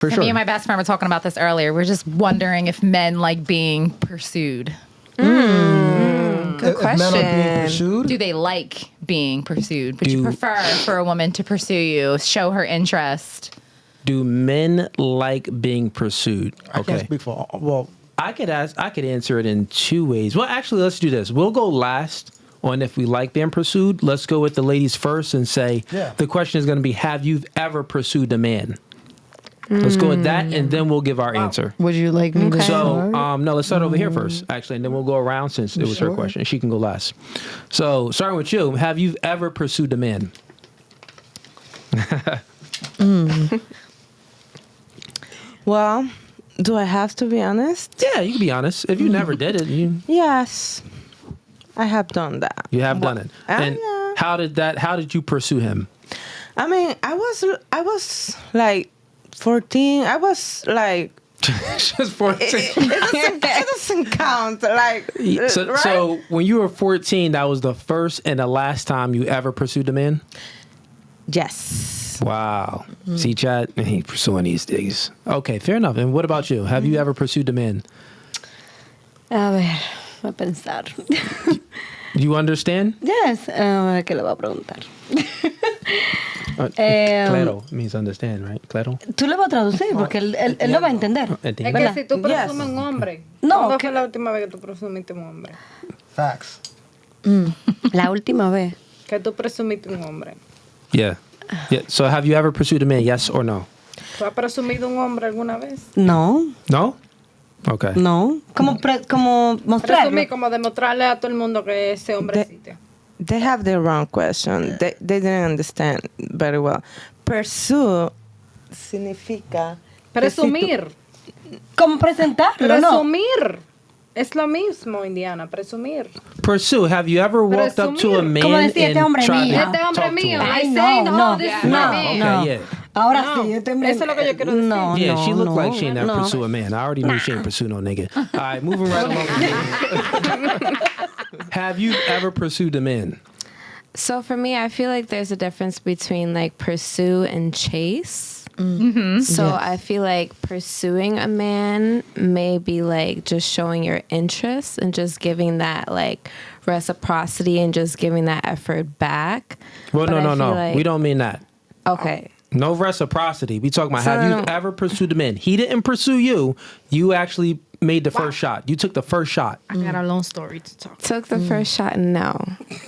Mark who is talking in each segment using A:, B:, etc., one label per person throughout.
A: For sure.
B: Me and my best friend were talking about this earlier. We're just wondering if men like being pursued.
C: Good question.
A: If men are being pursued?
B: Do they like being pursued? Would you prefer for a woman to pursue you, show her interest?
D: Do men like being pursued?
A: I can't speak for
D: I could answer it in two ways. Well, actually, let's do this. We'll go last on if we like being pursued. Let's go with the ladies first and say the question is going to be, have you ever pursued a man? Let's go with that, and then we'll give our answer.
C: Would you like me to
D: So, no, let's start over here first, actually, and then we'll go around since it was her question. She can go last. So, starting with you, have you ever pursued a man?
C: Well, do I have to be honest?
D: Yeah, you can be honest. If you never did it,
C: Yes, I have done that.
D: you have done it. And
C: yeah.
D: how did you pursue him?
C: I mean, I was like 14. I was like,
D: Just 14.
C: it doesn't count. Like, right?
D: So when you were 14, that was the first and the last time you ever pursued a man?
C: Yes.
D: Wow. See, Chad, he pursuing these things. Okay, fair enough. And what about you? Have you ever pursued a man?
E: A ver, voy a pensar.
D: You understand?
E: Yes, ¿qué le voy a preguntar?
D: Claro means understand, right? Claro.
E: Tú le vas a traducir porque él lo va a entender.
F: Es que si tú presumes un hombre,
E: No,
F: ¿cuándo fue la última vez que tú presumiste un hombre?
A: Facts.
E: La última vez.
F: Que tú presumiste un hombre.
D: Yeah. So have you ever pursued a man, yes or no?
F: ¿Tú has presumido un hombre alguna vez?
C: No.
D: No? Okay.
C: No.
E: Como mostrarlo.
F: Presumir, como demostrarle a todo el mundo que ese hombre existe.
C: They have the wrong question. They didn't understand very well. Pursue significa...
F: Presumir.
E: Como presentarlo, ¿no?
F: Presumir. Es lo mismo, Indiana. Presumir.
D: Pursue. Have you ever walked up to a man
E: Como decir, este
D: and
E: hombre
D: tried
E: mío.
D: to
F: Este hombre
D: talk to
F: mío.
D: him?
F: Like
E: Ay,
F: saying,
E: no,
F: oh, this is
E: no,
F: my man.
E: no.
D: Okay, yeah.
E: Ahora
F: No,
E: sí, este hombre...
F: eso es lo que yo quiero decir.
C: No,
D: Yeah, she looked like she ain't never
C: no.
D: pursue a man. I already knew she ain't pursue no nigga. All right, moving right along. Have you ever pursued a man?
G: So for me, I feel like there's a difference between like pursue and chase. So I feel like pursuing a man may be like just showing your interest and just giving that like reciprocity and just giving that effort back.
D: Well,
G: But I
D: no.
G: feel like-
D: We don't mean that.
G: Okay.
D: No reciprocity. We talking about
G: So
D: have you
G: no.
D: ever pursued a man? He didn't pursue you. You actually made the first shot. You took the first shot.
B: I got a long story to talk.
G: Took the first shot, no.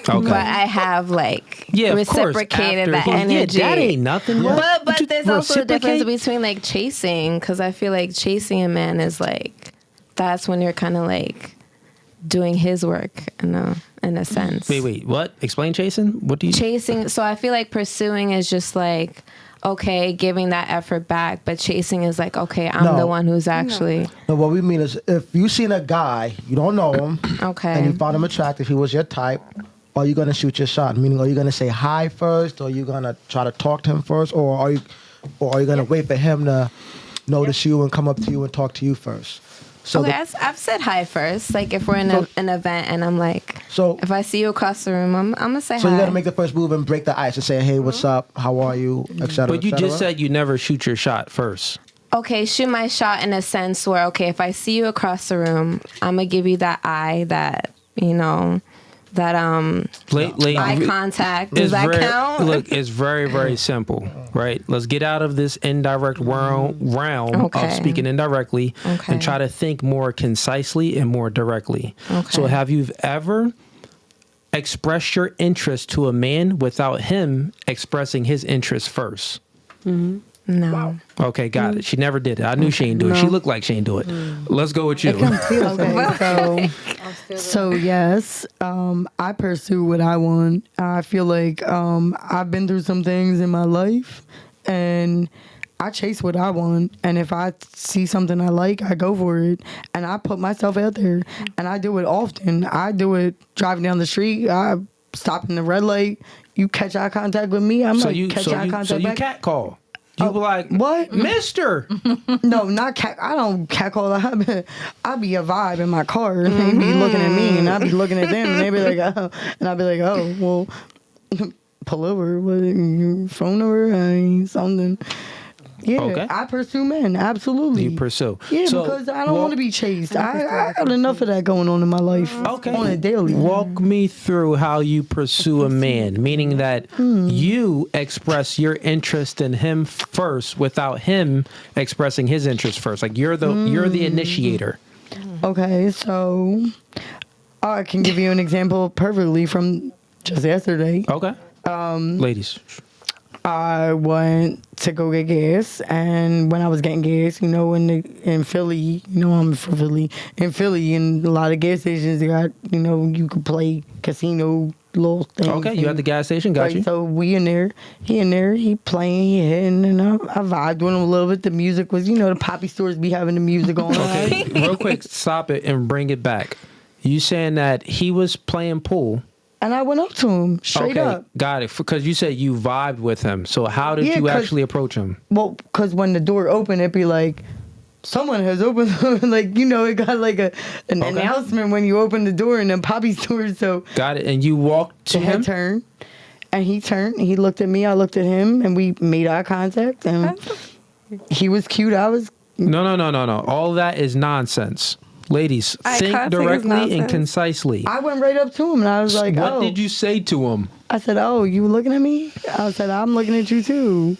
D: Okay.
G: But I have like
D: Yeah, of course.
G: reciprocated
D: After
G: that
D: he-
G: energy.
D: Yeah, that ain't nothing.
G: But there's also a difference
D: Reciprocate?
G: between like chasing, because I feel like chasing a man is like, that's when you're kind of like doing his work in a sense.
D: Wait. What? Explain chasing? What do you...
G: Chasing, so I feel like pursuing is just like, okay, giving that effort back, but chasing is like, okay, I'm
A: No.
G: the one who's actually,
A: No, what we mean is if you seen a guy, you don't know him,
G: okay.
A: and you found him attractive, he was your type, are you going to shoot your shot? Meaning, are you going to say hi first, or are you going to try to talk to him first, or are you going to wait for him to notice you and come up to you and talk to you first? So
G: Okay, I've said hi first. Like if we're in an event and I'm like,
A: So-
G: if I see you across the room, I'm gonna say
A: so
G: hi.
A: you got to make the first move and break the ice and say, hey, what's up? How are you? Et cetera,
D: But you
A: et cetera.
D: just said you never shoot your shot first.
G: Okay, shoot my shot in a sense where, okay, if I see you across the room, I'm gonna give you that eye, that, you know, that eye contact. Does that count?
D: Look, it's very, very simple, right? Let's get out of this indirect realm
G: Okay.
D: of speaking indirectly
G: Okay.
D: and try to think more concisely and more directly.
G: Okay.
D: So have you ever expressed your interest to a man without him expressing his interest first?
G: No.
D: Okay, got it. She never did it. I knew she ain't do it. She looked like she ain't do it. Let's go with you.
C: Okay, so yes, I pursue what I want. I feel like I've been through some things in my life, and I chase what I want. And if I see something I like, I go for it, and I put myself out there, and I do it often. I do it driving down the street. I stop in the red light. You catch eye contact with me, I'm catch eye contact
D: so you
C: back.
D: cat call. You be like,
C: what?
D: Mister?
C: No, not cat. I don't catcall. I be a vibe in my car, and they be looking at me, and I be looking at them, and they be like, oh, and I be like, oh, well, pull over. What? Your phone number? Something. Yeah,
D: Okay.
C: I pursue men. Absolutely.
D: You pursue.
C: Yeah,
D: So,
C: because I don't
D: walk-
C: want to be chased. I got enough of that going on in my life.
D: Okay.
C: On a daily.
D: Walk me through how you pursue a man, meaning that you express your interest in him first without him expressing his interest first. Like you're the initiator.
C: Okay, so I can give you an example perfectly from just yesterday.
D: Okay. Ladies.
C: I went to go get gas, and when I was getting gas, in Philly, I'm from Philly. In Philly, in a lot of gas stations, they got, you could play casino little things.
D: Okay, you at the gas station, got
C: Right,
D: you.
C: so we in there, he playing, he hitting, and I vibed with him a little bit. The music was, the poppy stores be having the music on.
D: Okay, real quick, stop it and bring it back. You saying that he was playing pool?
C: And I went up to him straight up.
D: Got it. Because you said you vibed with him. So how did
C: Yeah,
D: you
C: 'cause-
D: actually approach him?
C: Well, because when the door opened, it'd be like, someone has opened, it got like an announcement when you open the door in the poppy store. So
D: Got it. And you walked to
C: the
D: him?
C: head turned, and he turned. He looked at me. I looked at him, and we made eye contact. And he was cute. I was.
D: No. All that is nonsense. Ladies,
G: I
D: think
G: can't think it's
D: directly and
G: nonsense.
D: concisely.
C: I went right up to him, and I was like,
D: What
C: "Oh."
D: did you say to him?
C: I said, "Oh, you looking at me?" I said, "I'm looking at you too."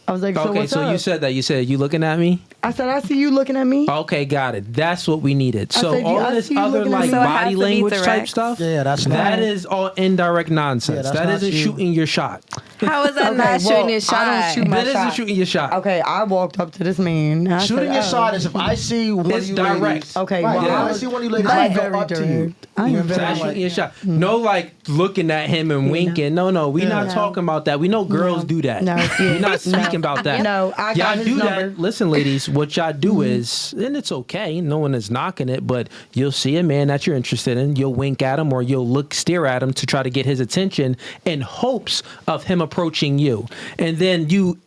C: I was like, "So
D: Okay,
C: what's
D: so
C: up?"
D: you said that. You said, you looking at me?
C: I said, "I see you looking at me."
D: Okay, got it. That's what we needed. So
C: said,
D: all
C: I
D: of this
C: see you
D: other
C: looking at
D: like
C: me. So
G: it has
D: body
G: to be
D: language type
G: direct.
D: stuff,
A: Yeah, that's not.
D: that is all indirect nonsense.
A: that's
D: That
A: not
D: isn't
A: you.
D: shooting your shot.
G: How is that
C: Okay,
G: not
C: well,
G: shooting your
C: I
G: shot?
C: don't shoot my
D: That isn't
C: shot.
D: shooting your shot.
C: Okay, I walked up to this man. And I
A: Shooting
C: said,
A: your
C: "Oh."
A: shot is if I see one
D: It's
A: of you
D: direct.
A: ladies.
C: Okay,
A: Right,
C: well,
A: if
D: yeah.
A: I see one of you ladies,
C: I'm
A: I go
C: very
A: up to you.
C: direct. I am
A: You know what
C: very
A: I'm
D: That's
A: saying?
D: shooting your shot. No, like looking at him and winking. No, we're not
C: No.
D: talking about that. We know girls do that.
C: No, yeah.
D: We're not
C: No.
D: speaking about that.
C: No, I got
D: y'all
C: his
D: do
C: number.
D: that. Listen, ladies, what y'all do is, and it's okay. No one is knocking it, but you'll see a man that you're interested in. You'll wink at him or you'll stare at him to try to get his attention in hopes of him approaching you, and then you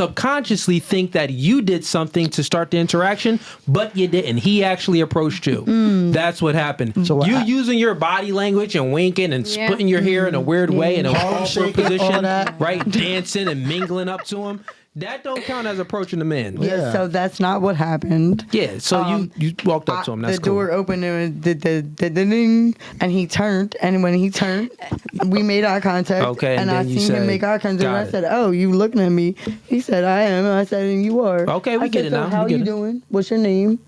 D: subconsciously think that you did something to start the interaction, but you didn't. He actually approached you. That's what happened.
A: So
D: you
A: I-
D: using your body language and winking and
F: Yeah.
D: splitting your hair in a weird way in a
A: Harlem
D: awkward
A: shaking, all
D: position,
A: that.
D: right? Dancing and mingling up to him. That don't count as approaching the man.
A: Yeah.
C: So that's not what happened.
D: Yeah, so you walked up to him. That's
C: the
D: cool.
C: door opened and the ding, and he turned. And when he turned, we made eye contact.
D: Okay, and
C: I
D: then you
C: seen
D: said,
C: him make eye contact. And
D: "Got
C: I
D: it."
C: said, "Oh, you looking at me?" He said, "I am." I said, "And you are."
D: Okay, we
C: I
D: get
C: said,
D: it
C: "So
D: now.
C: How
D: We get
C: you
D: it.
C: doing? What's your name?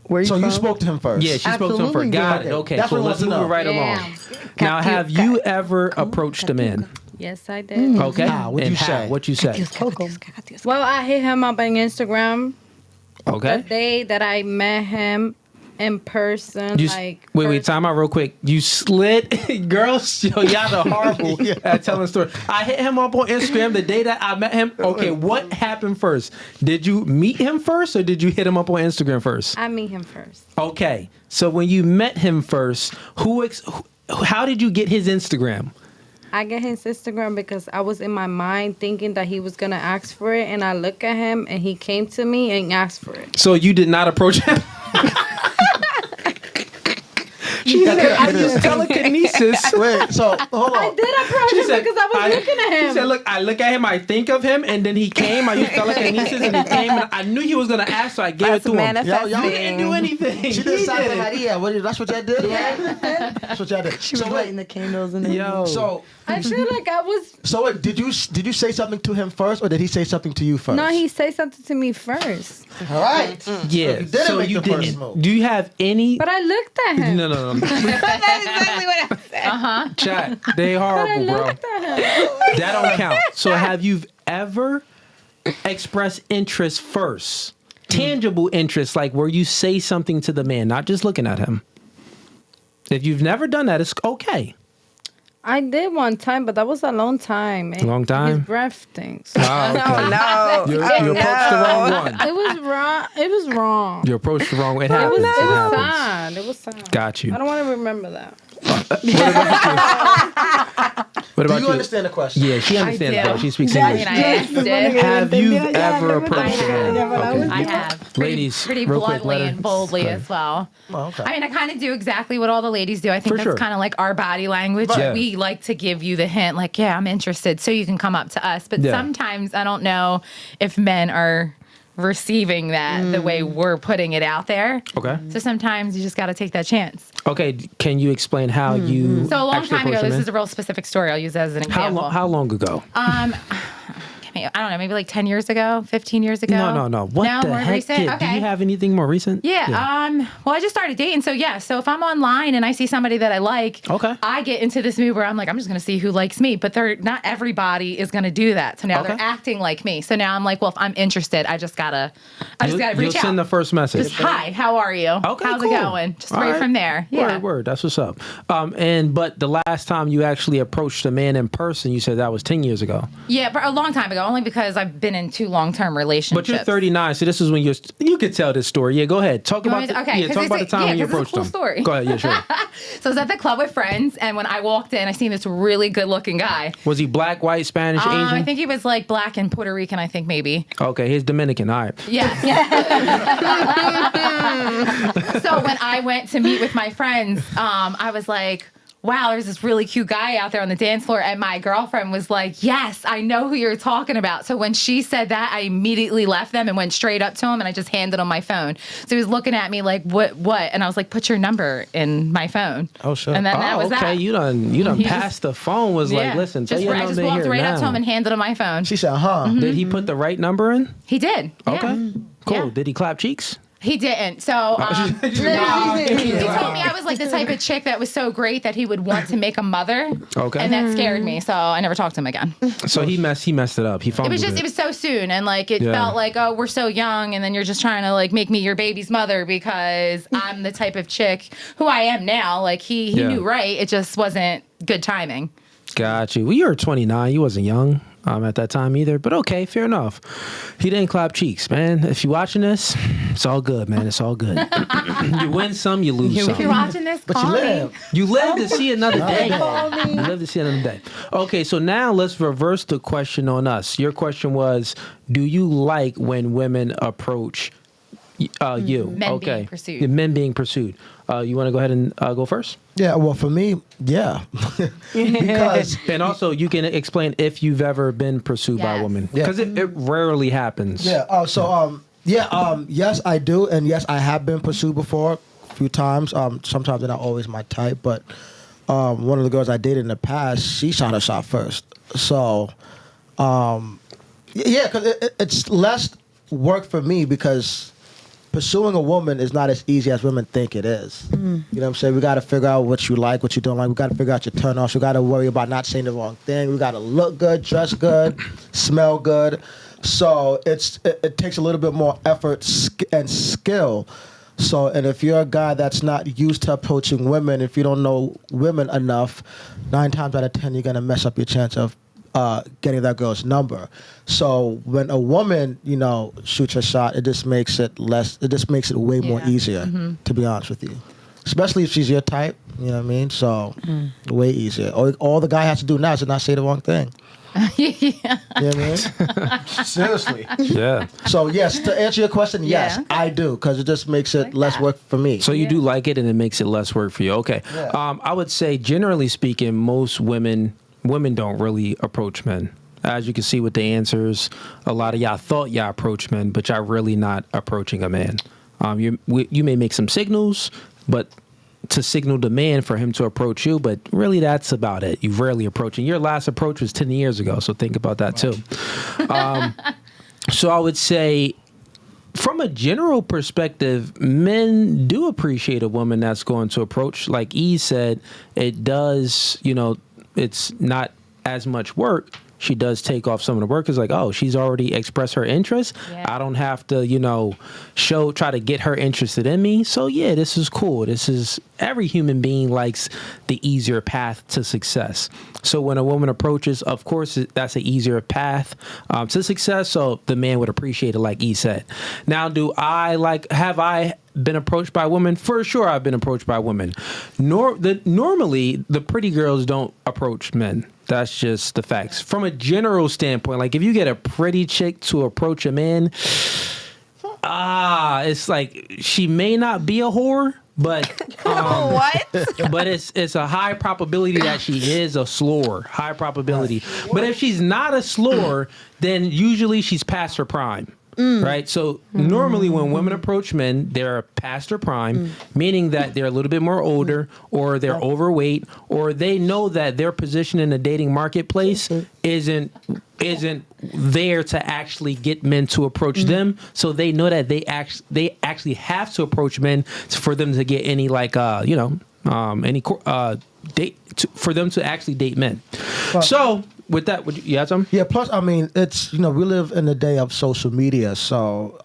C: Where you
A: So
C: from?"
A: you spoke to him first.
D: Yeah, she spoke to him
C: Absolutely,
D: first. Got
C: yeah.
D: it. Okay,
A: That's
D: cool.
A: what I
D: Let's
A: want
D: move
A: to
D: it
A: know.
D: right along. Now, have you ever approached a man?
F: Yes, I did.
D: Okay.
A: what'd
D: And
A: you
D: how?
A: say?
D: What you say?
C: Coco.
F: Well, I hit him up on Instagram.
D: Okay.
F: The day that I met him in person,
D: Wait, time out real quick. You slid, girls, yo, y'all are horrible at telling stories. I hit him up on Instagram the day that I met him. Okay, what happened first? Did you meet him first or did you hit him up on Instagram first?
F: I meet him first.
D: Okay, so when you met him first, how did you get his Instagram?
F: I get his Instagram because I was in my mind thinking that he was gonna ask for it, and I look at him, and he came to me and asked for it.
D: So you did not approach him? She said, I use telekinesis.
A: Wait, so hold on.
F: I did approach him because I was looking at him.
D: She said, look, I look at him, I think of him, and then he came. I used telekinesis, and he came, and I knew he was going to ask, so I gave
G: That's
D: it to him.
G: manifesting.
A: Y'all
D: He didn't do anything.
A: She
D: He
A: did Santa
D: did.
A: Maria. That's what y'all did? Yeah. That's what y'all did.
C: She was lighting the candles and
D: Yo.
A: So,
F: I feel like I was.
A: so wait, did you say something to him first, or did he say something to you first?
F: No, he said something to me first,
A: All right.
D: Yeah.
A: you didn't make
D: you
A: the first move.
D: Do you have any...
F: but I looked at him.
D: No.
G: That's exactly what I said.
D: Chat. They
F: But I
D: horrible, bro.
F: looked at him.
D: That don't count. So have you ever expressed interest first? Tangible interest, like where you say something to the man, not just looking at him. If you've never done that, it's okay.
F: I did one time, but that was a long time. And
D: Long time?
F: His breath stinks.
D: Oh, okay.
G: No.
D: You approached the wrong one.
F: It was wrong. It was wrong.
D: You approached the wrong way. It
F: It was,
D: happens.
F: it
D: It
F: was
D: happens.
F: sad. It was sad.
D: Got you.
F: I don't want to remember that.
D: What
A: Do
D: about
A: you understand the question?
D: Yeah, she understands
B: I do.
D: that. She speaks
B: I
D: English.
B: mean, I asked it.
D: Have you ever approached a man?
B: I have.
D: Ladies,
B: pretty
D: real quick,
B: bluntly
D: let her-
B: and boldly
D: go ahead.
B: as well.
A: Oh, okay.
B: I mean, I kind of do exactly what all the ladies do. I think
D: For
B: that's
D: sure.
B: kind of like our body language.
D: Right. Yeah.
B: We like to give you the hint, like, yeah, I'm interested, so you can come up to us. But
D: Yeah.
B: sometimes I don't know if men are receiving that the way we're putting it out there.
D: Okay.
B: So sometimes you just got to take that chance.
D: Okay, can you explain how you
B: So a long
D: actually
B: time ago,
D: approached a
B: this
D: man?
B: is a real specific story. I'll use that as an example.
D: How long ago?
B: I don't know, maybe like 10 years ago, 15 years ago.
D: No. What the
B: more
D: heck?
B: recent?
D: Do you have anything more recent?
B: Yeah. Well, I just started dating. So yeah. So if I'm online and I see somebody that I like,
D: Okay.
B: I get into this mood where I'm like, I'm just going to see who likes me. But not everybody is going to do that. So now
D: Okay.
B: they're acting like me. So now I'm like, well, if I'm interested, I just gotta reach
D: You'll
B: out.
D: send the first message.
B: Just, hi, how are you?
D: Okay,
B: How's
D: cool.
B: it going? Just
D: All
B: right
D: right.
B: from there. Yeah.
D: Word. That's what's up. But the last time you actually approached a man in person, you said that was 10 years ago.
B: Yeah, but a long time ago. Only because I've been in 2 long-term relationships.
D: But you're 39, so this is when you could tell this story. Yeah, go ahead. Talk about
B: want me to-
D: the,
B: okay,
D: yeah,
B: 'cause
D: talk
B: it's
D: about
B: a-
D: the time
B: yeah,
D: when you
B: 'cause it's a
D: approached
B: cool
D: them.
B: story.
D: Go ahead. Yeah, sure.
B: So I was at the club with friends, and when I walked in, I seen this really good-looking guy.
D: Was he black, white, Spanish, Asian?
B: I think he was like black and Puerto Rican. I think maybe.
D: Okay, he's Dominican. All right.
B: Yes. So when I went to meet with my friends, I was like, wow, there's this really cute guy out there on the dance floor. And my girlfriend was like, yes, I know who you're talking about. So when she said that, I immediately left them and went straight up to him, and I just handed him my phone. So he was looking at me like, what? And I was like, put your number in my phone.
A: Oh, sure.
B: And then that was
D: okay.
B: that.
D: You done
B: He
D: passed the phone. Was like, listen,
B: just,
D: tell your
B: I
D: number
B: just
D: in
B: walked
D: here
B: right up to
D: now.
B: him and handed him my phone.
A: She said, huh?
D: Did he put the right number in?
B: He did.
D: Okay.
B: Yeah.
D: Cool.
B: Yeah.
D: Did he clap cheeks?
B: He didn't. So he told me I was like the type of chick that was so great that he would want to make a mother.
D: Okay.
B: And that scared me. So I never talked to him again.
D: So he messed it up. He
B: It
D: fumbled
B: was so soon, and like it felt like, oh, we're so young, and then you're just trying to like make me your baby's mother because I'm the type of chick who I am now. Like he knew right. It just wasn't good timing.
D: Got you. Well, you were 29. You wasn't young at that time either. But okay, fair enough. He didn't clap cheeks, man. If you're watching this, it's all good, man. It's all good. You win some, you lose some.
B: If you're watching this,
A: But you
B: call me.
A: live.
D: You live to see another day. You live to see another day. Okay, so now let's reverse the question on us. Your question was, do you like when women approach you?
B: Men being pursued.
D: Yeah, men being pursued. You want to go ahead and go first?
A: Yeah, well, for me, yeah. Because
D: And also, you can explain if you've ever been pursued by a
B: Yes.
D: woman.
A: Yeah.
D: Because it rarely happens.
A: yeah, yes, I do, and yes, I have been pursued before a few times. Sometimes they're not always my type, but one of the girls I dated in the past, she shot her shot first. So, yeah, because it's less work for me because pursuing a woman is not as easy as women think it is. You know what I'm saying? We got to figure out what you like, what you don't like. We got to figure out your turn-offs. We got to worry about not saying the wrong thing. We got to look good, dress good, smell good. So it takes a little bit more effort and skill. So, and if you're a guy that's not used to approaching women, if you don't know women enough, 9 times out of 10, you're going to mess up your chance of getting that girl's number. So when a woman, shoots her shot, it just makes it way more easier, to be honest with you. Especially if she's your type, you know what I mean? So way easier. All the guy has to do now is to not say the wrong thing. You know what I mean? Seriously.
D: Yeah.
A: So yes, to answer your question, yes,
B: Yeah.
A: I do, because it just makes it less work for me.
D: So you do like it and it makes it less work for you. Okay.
A: Yeah.
D: I would say, generally speaking, most women don't really approach men. As you can see with the answers, a lot of y'all thought y'all approach men, but y'all really not approaching a man. You may make some signals, but to signal the man for him to approach you, but really that's about it. You rarely approach. And your last approach was 10 years ago, so think about that too. So I would say, from a general perspective, men do appreciate a woman that's going to approach. Like E said, it does, it's not as much work, she does take off some of the work. It's like, oh, she's already expressed her interest.
B: Yeah.
D: I don't have to, try to get her interested in me. So yeah, this is cool. Every human being likes the easier path to success. So when a woman approaches, of course, that's an easier path to success. So the man would appreciate it, like E said. Now, have I been approached by women? For sure, I've been approached by women. Normally, the pretty girls don't approach men. That's just the facts. From a general standpoint, like if you get a pretty chick to approach a man, it's like she may not be a whore, but
G: What?
D: but it's a high probability that she is a slore. High probability. But if she's not a slore, then usually she's past her prime. Right? So normally when women approach men, they're past their prime, meaning that they're a little bit more older, or they're overweight, or they know that their position in the dating marketplace isn't there to actually get men to approach them. So they know that they actually have to approach men for them to get any for them to actually date men. So with that, would you have something?
A: Yeah, plus, I mean, it's, we live in the day of social media. So,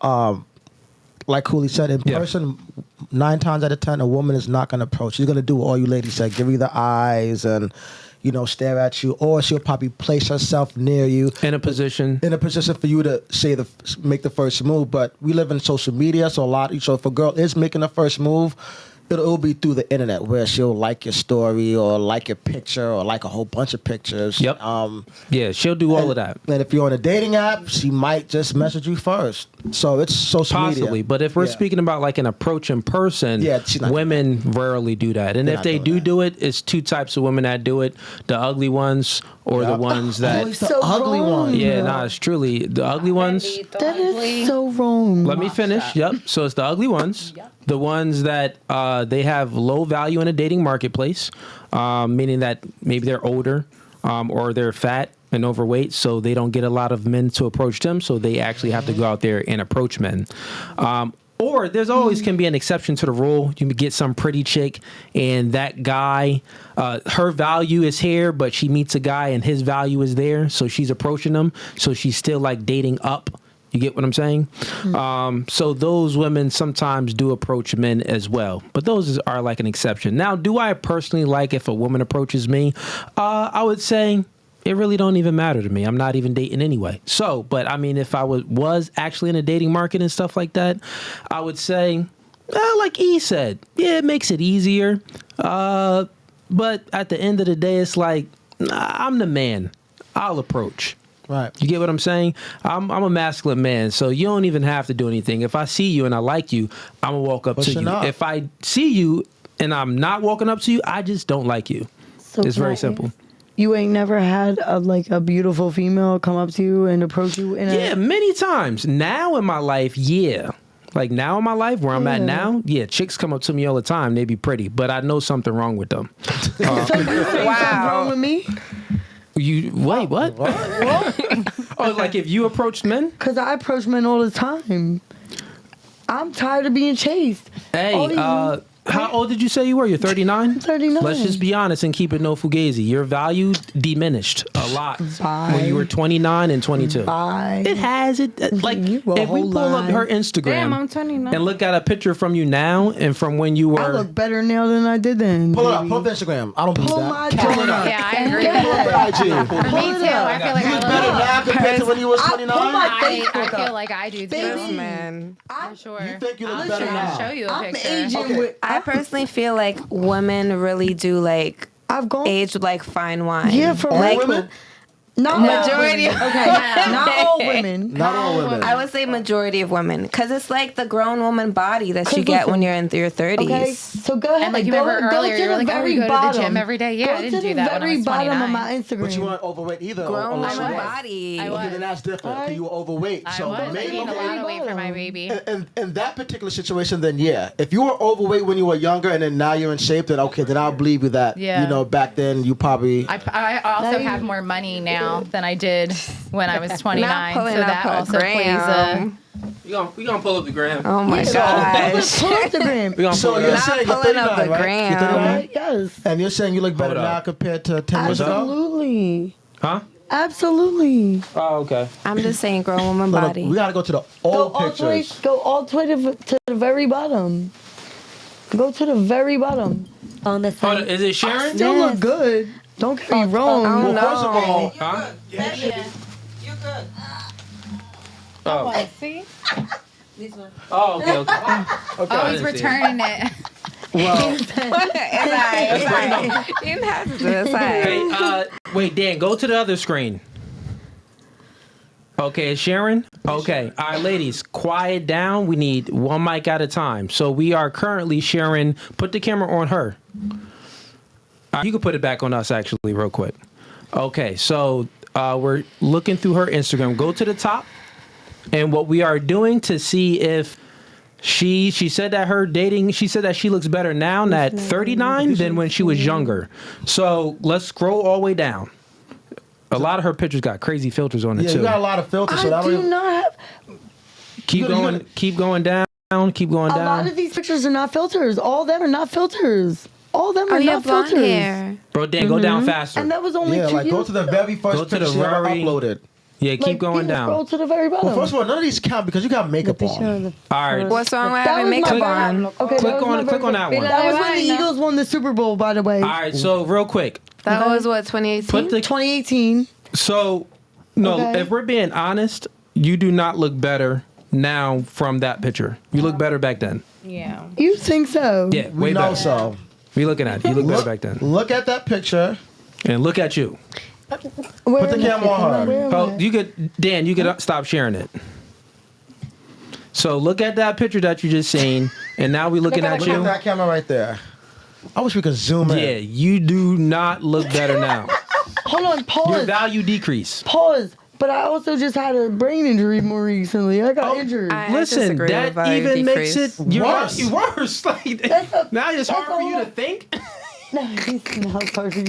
A: like Cooley said, in person, 9 times out of 10, a woman is not going to approach. She's going to do what all you ladies said, give you the eyes and, stare at you. Or she'll probably place herself near you.
D: In a position
A: for you to make the first move. But we live in social media, so if a girl is making the first move, it'll be through the internet, where she'll like your story or like your picture or like a whole bunch of pictures.
D: Yep. Yeah, she'll do all of that.
A: And if you're on a dating app, she might just message you first. So it's social media.
D: Possibly. But if we're speaking about like an approach in person, women rarely do that. And if they do it, it's 2 types of women that do it. The ugly ones or the ones that...
A: It's the ugly ones.
D: Yeah, it's truly the ugly ones.
C: That is so wrong.
D: Let me finish. Yep. So it's the ugly ones. The ones that they have low value in a dating marketplace, meaning that maybe they're older or they're fat and overweight, so they don't get a lot of men to approach them, so they actually have to go out there and approach men. Or there's always can be an exception to the rule. You can get some pretty chick, and that guy, her value is here, but she meets a guy and his value is there, so she's approaching him, so she's still like dating up. You get what I'm saying? So those women sometimes do approach men as well, but those are like an exception. Now, do I personally like if a woman approaches me? I would say it really don't even matter to me. I'm not even dating anyway. So, but I mean, if I was actually in a dating market and stuff like that, I would say, like E said, yeah, it makes it easier. But at the end of the day, it's like, I'm the man. I'll approach.
A: Right.
D: You get what I'm saying? I'm a masculine man, so you don't even have to do anything. If I see you and I like you, I'm going to walk up to you. If I see you and I'm not walking up to you, I just don't like you.
C: So
D: it's very simple.
C: You ain't never had a beautiful female come up to you and approach you?
D: Yeah, many times. Now in my life, yeah. Like now in my life, where I'm at now, yeah, chicks come up to me all the time. They be pretty, but I know something wrong with them.
C: So you say something wrong with me?
D: You wait, what? Oh, like if you approached men?
C: Because I approach men all the time. I'm tired of being chased.
D: Hey, how old did you say you were? You're 39?
C: I'm 39.
D: Let's just be honest and keep it no Fugazi. Your value diminished a lot when you were 29 and 22. It has. Like, if we pull up her Instagram
F: Damn, I'm 29.
D: and look at a picture from you now and from when you were...
C: I look better now than I did then.
A: Pull it up. Pull up the Instagram. I don't believe that. Pull it up.
B: Yeah, I agree.
A: Pull up the IG.
B: For me too. I feel like
A: You was better now compared to when you was 29?
B: I feel like I do too.
G: Man.
B: For sure.
A: You think you look
B: I'll
A: better now?
B: show you a
C: I'm
B: picture.
C: aging with...
G: I personally feel like women really do like age with like fine wine.
C: Yeah, for
G: like
A: women?
C: Not
G: majority.
C: All women. Okay, not all women.
A: Not all women.
G: I would say majority of women, because it's like the grown woman body that you get when you're in your 30s.
C: Okay, so go ahead.
B: And like you remember earlier, you were like, oh, we go to the gym every day. Yeah, I didn't do that when I was 29.
C: Of my Instagram.
A: But you weren't overweight either.
G: Grown
A: or
G: woman body.
B: I was.
A: Okay, then that's different. Okay, you were overweight.
B: I
A: So
B: was. I gained a lot of weight for my baby.
A: in that particular situation, then yeah. If you were overweight when you were younger and then now you're in shape, then okay, then I'll believe you that.
B: Yeah.
A: Back then you probably.
B: I also have more money now than I did when I was 29, so
G: pulling
B: that
G: up a
B: also plays a...
D: We gonna pull up the gram.
G: Oh my gosh.
C: Pull up the gram.
D: We gonna
A: So
D: pull it
A: you're
D: up.
A: saying you're
G: pulling up
A: 39,
G: the
A: right?
G: gram.
A: You're 39?
C: Yes.
A: And you're saying you look better
D: Hold
A: now
D: up.
A: compared to 10 years ago?
C: Absolutely.
D: Huh?
C: Absolutely.
D: Oh, okay.
G: I'm just saying, grown woman
A: Look,
G: body.
A: we gotta go to the old pictures.
C: Go all the way to the very bottom. Go to the very bottom.
E: On the
D: Hold on,
E: side.
D: is it Sharon?
C: Still
E: Yes.
C: look good. Don't get me wrong.
G: Oh,
A: Well, first of all,
D: Huh?
H: You're good.
D: Oh.
B: See?
D: Oh, okay, okay.
B: Oh, he's returning it.
A: well,
G: It's alright. You didn't have to do it. It's alright.
D: Hey, wait, Dan, go to the other screen. Okay, Sharon? Okay. All right, ladies, quiet down. We need one mic at a time. So we are currently sharing. Put the camera on her. You can put it back on us, actually, real quick. Okay, so we're looking through her Instagram. Go to the top. And what we are doing to see if she said that her dating, she said that she looks better now at 39 than when she was younger. So let's scroll all the way down. A lot of her pictures got crazy filters on it
A: yeah,
D: too.
A: you got a lot of filters. So
C: I
A: that
C: do
A: way,
C: not have.
D: Keep going, keep going down, keep going
C: A lot
D: down.
C: of these pictures are not filters. All of them are not filters. All of them
G: Oh,
C: are
G: you
C: not
G: have blonde
C: filters.
G: hair.
D: Bro, Dan, go down faster.
C: And that was only
A: yeah,
C: 2
A: like
C: years
A: go to the very first
D: Go to the
A: picture you ever
D: very-
A: uploaded.
D: Yeah, keep
C: Like,
D: going
C: yeah, Scroll
D: down.
C: to the very bottom.
A: Well, first of all, none of these count because you got makeup on.
D: All right.
G: What's wrong with
C: That
G: having
C: was my
G: makeup
C: bad.
G: on?
C: Okay,
D: Click
C: that was my
D: on- click on
C: very
D: that
C: first-
D: one.
C: That was when the
F: Right,
C: Eagles won the Super Bowl, by the way.
D: All right, so real quick.
G: That was what, 2018?
D: Put the
C: 2018.
D: So, no,
C: Okay.
D: if we're being honest, you do not look better now from that picture. You look better back then.
F: Yeah.
C: You think so?
D: Yeah,
A: We
D: way
A: know
D: better.
A: so.
D: We looking at it. You look better back then.
A: Look at that picture.
D: And look at you.
C: Where
A: Put the
C: am I?
A: camera on her.
C: Where am
D: Oh,
C: I?
D: you could, Dan, you could stop sharing it. So look at that picture that you just seen, and now we looking at
A: Look at
D: you.
A: that camera right there. I wish we could zoom in.
D: Yeah, you do not look better now.
C: Hold on,
D: Your
C: pause.
D: value decrease.
C: Pause. But I also just had a brain injury more recently. I got injured.
G: I
D: Listen,
G: disagree
D: that
G: with value
D: even makes
G: decrease.
D: it
A: Worse.
D: worse. Like,
C: That's a-
D: now it's hard
C: that's
D: for
C: a
D: you to
C: lot.
D: think.
C: No, it's not hard for you